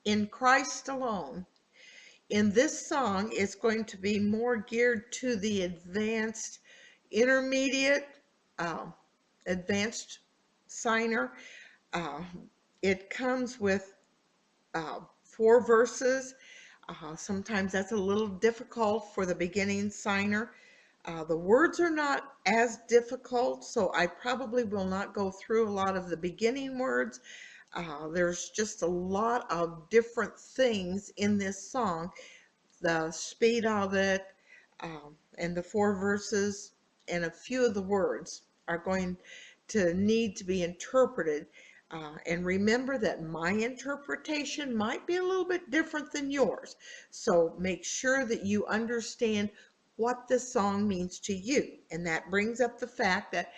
In Christ alone. In this song, it's going to be more geared to the advanced, intermediate, uh, advanced signer. Uh, it comes with 4 verses. Sometimes that's a little difficult for the beginning signer. The words are not as difficult, so I probably will not go through a lot of the beginning words. There's just a lot of different things in this song. The speed of it, and the 4 verses, and a few of the words are going to need to be interpreted. And remember that my interpretation might be a little bit different than yours. So make sure that you understand what this song means to you. And that brings up the fact that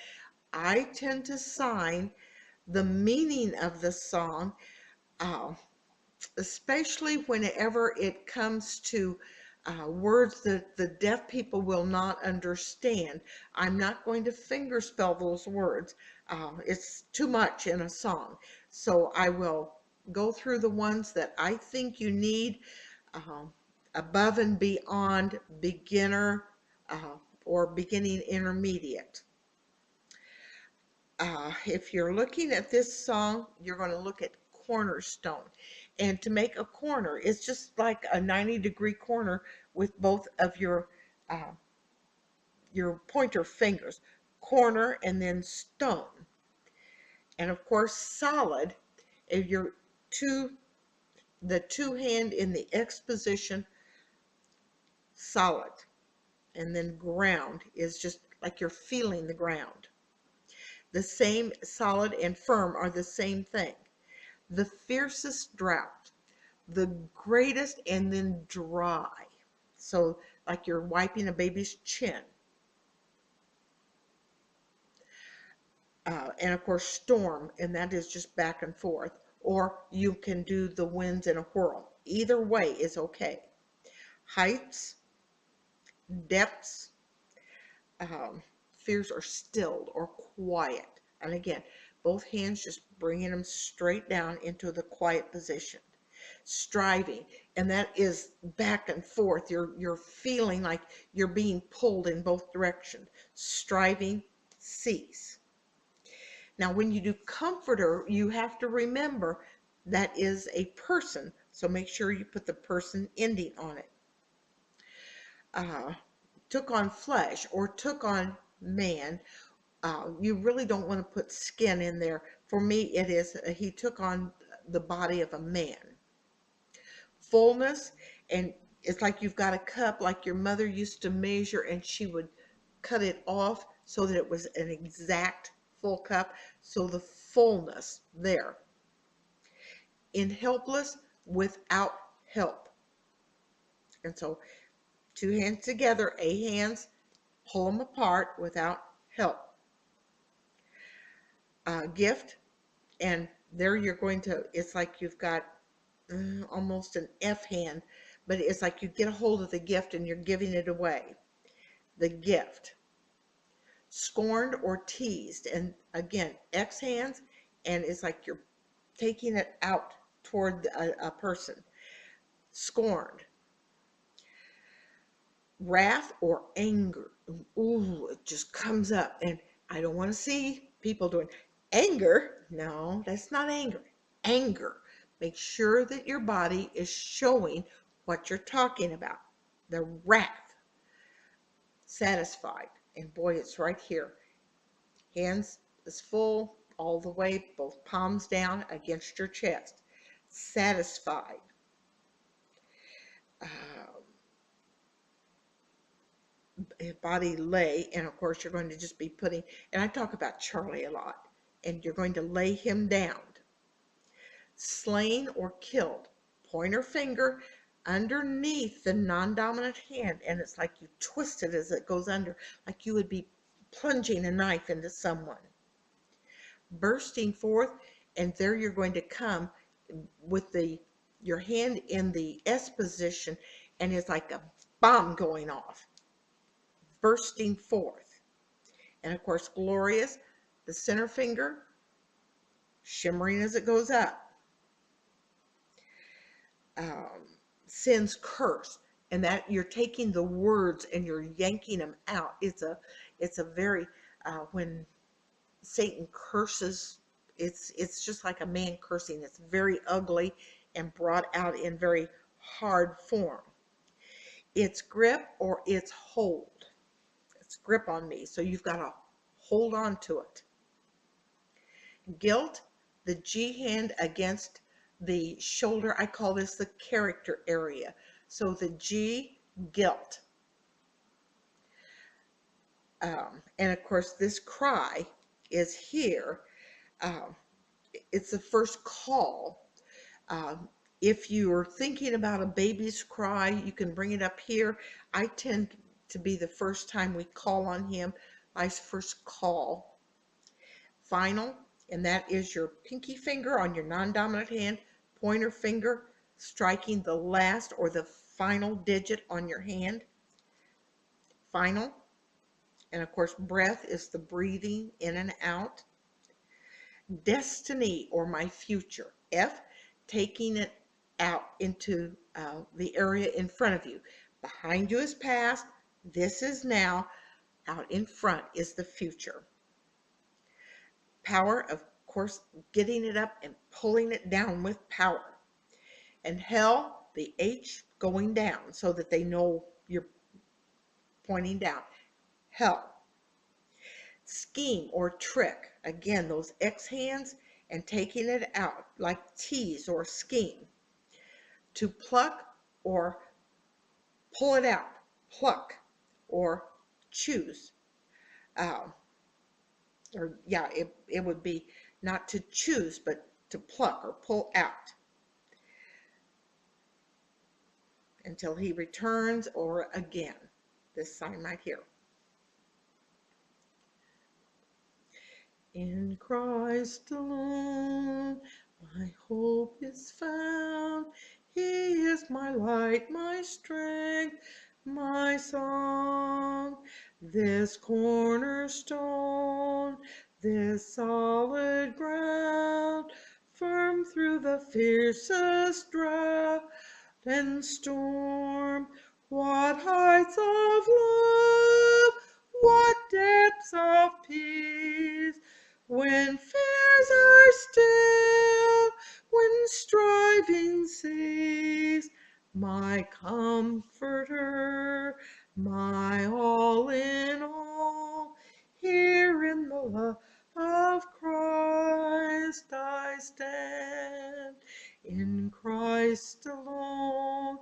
I tend to sign the meaning of the song, uh, especially whenever it comes to words that the deaf people will not understand. I'm not going to finger spell those words. It's too much in a song. So I will go through the ones that I think you need, uh, above and beyond beginner, or beginning intermediate. If you're looking at this song, you're going to look at cornerstone. And to make a corner, it's just like a 90-degree corner with both of uh, your pointer fingers. Corner and then stone. And of course, solid, if you're the two hand in the X position, solid. And then ground is just like you're feeling the ground. The same, solid and firm are the same thing. The fiercest drought, the greatest, and then dry. So like you're wiping a baby's chin. And of course storm, and that is just back and forth. Or you can do the winds in a whirl. Either way is okay. Heights, depths, um, fears are stilled or quiet. And again, both hands just bringing them straight down into the quiet position. Striving, and that is back and forth. You're feeling like you're being pulled in both directions. Striving, cease. Now when you do comforter, you have to remember that is a person, so make sure you put the person ending on it. uh, Took on flesh or took on man. You really don't want to put skin in there. For me it is, he took on the body of a man. Fullness, and it's like you've got a cup like your mother used to measure, and she would cut it off so that it was an exact full cup. So the fullness there. In helpless, without help. And so 2 hands together, 8 hands, pull them apart without help. Gift, and there you're going to, it's like you've got almost an F hand, but it's like you get a hold of the gift and you're giving it away. The gift. Scorned or teased, and again, X hands, and it's like you're taking it out toward a person. Scorned. Wrath or anger. Ooh, it just comes up, and I don't want to see people doing anger. No, that's not anger. Anger. Make sure that your body is showing what you're talking about. The wrath. Satisfied. And boy, it's right here. Hands is full all the way, both palms down against your chest. Satisfied. Uh, Body lay, and of course you're going to just be putting, and I talk about Charlie a lot, and you're going to lay him down. Slain or killed. Pointer finger underneath the non-dominant hand, and it's like you twist it as it goes under, like you would be plunging a knife into someone. Bursting forth, and there you're going to come with your hand in the S position, and it's like a bomb going off. Bursting forth. And of course, glorious, the center finger, shimmering as it goes up. um, sin's curse, and that you're taking the words and you're yanking them out. It's a very when Satan curses, it's just like a man cursing. It's very ugly and brought out in very hard form. It's grip or it's hold. It's grip on me, so you've got to hold on to it. Guilt, the G hand against the shoulder. I call this the character area. So the G, guilt. And of course, this cry is here. Um, it's the first call. Um, if you are thinking about a baby's cry, you can bring it up here. I tend to be the first time we call on him, my first call. Final, and that is your pinky finger on your non-dominant hand, pointer finger striking the last or the final digit on your hand. Final, and of course breath is the breathing in and out. Destiny or my future. F, taking it out into the area in front of you. Behind you is past, this is now, out in front is the future. Power, of course, getting it up and pulling it down with power. And hell, the H going down so that they know you're pointing down. Hell. Scheme or trick, again, those X hands and taking it out like tease or scheme. To pluck or pull it out, pluck or choose. Or yeah, it would be not to choose, but to pluck or pull out until he returns, or again, this sign right here. In Christ alone, my hope is found. He is my light, my strength, my song. This cornerstone, this solid ground, firm through the fiercest drought and storm. What heights of love, what depths of peace, when fears are still, when striving cease. My comforter, my all in all, here in the love of Christ I stand. In Christ alone,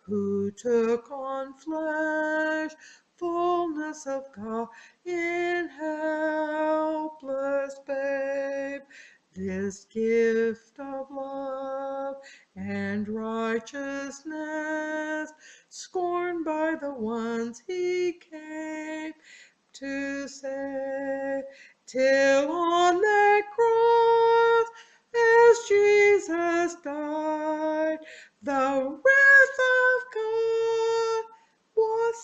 who took on flesh, fullness of God in helpless babe, this gift of love and righteousness, scorned by the ones he came to save, till on that cross, as Jesus died, the wrath of God was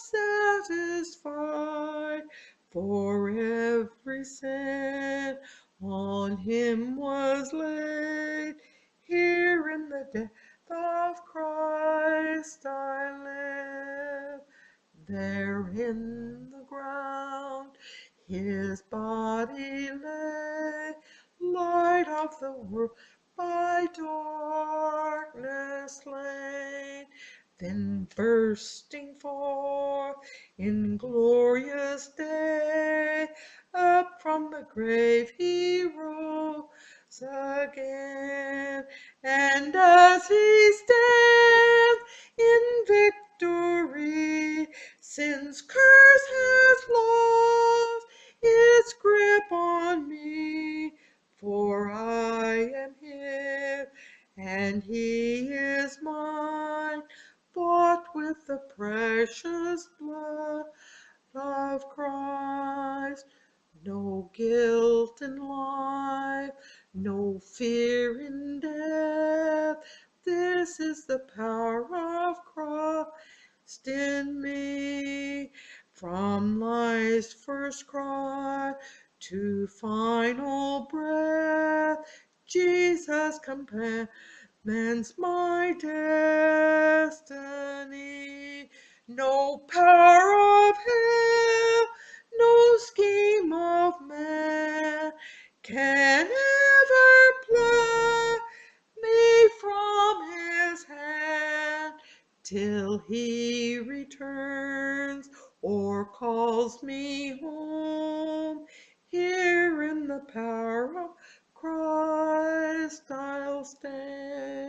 satisfied. For every sin on him was laid. Here in the death of Christ I live. There in the ground his body lay, light of the world by darkness slain. Then bursting forth in glorious day, up from the grave he rose again. And as he stands in victory, sin's curse has lost its grip on me. For I am his, and he is mine, bought with the precious blood of Christ. No guilt in life, no fear in death. This is the power of Christ in me. From life's first cry to final breath, Jesus companion mends my destiny. No power of hell, no scheme of man can ever pluck me from his hand till he returns or calls me home. Here in the power of Christ I'll stand.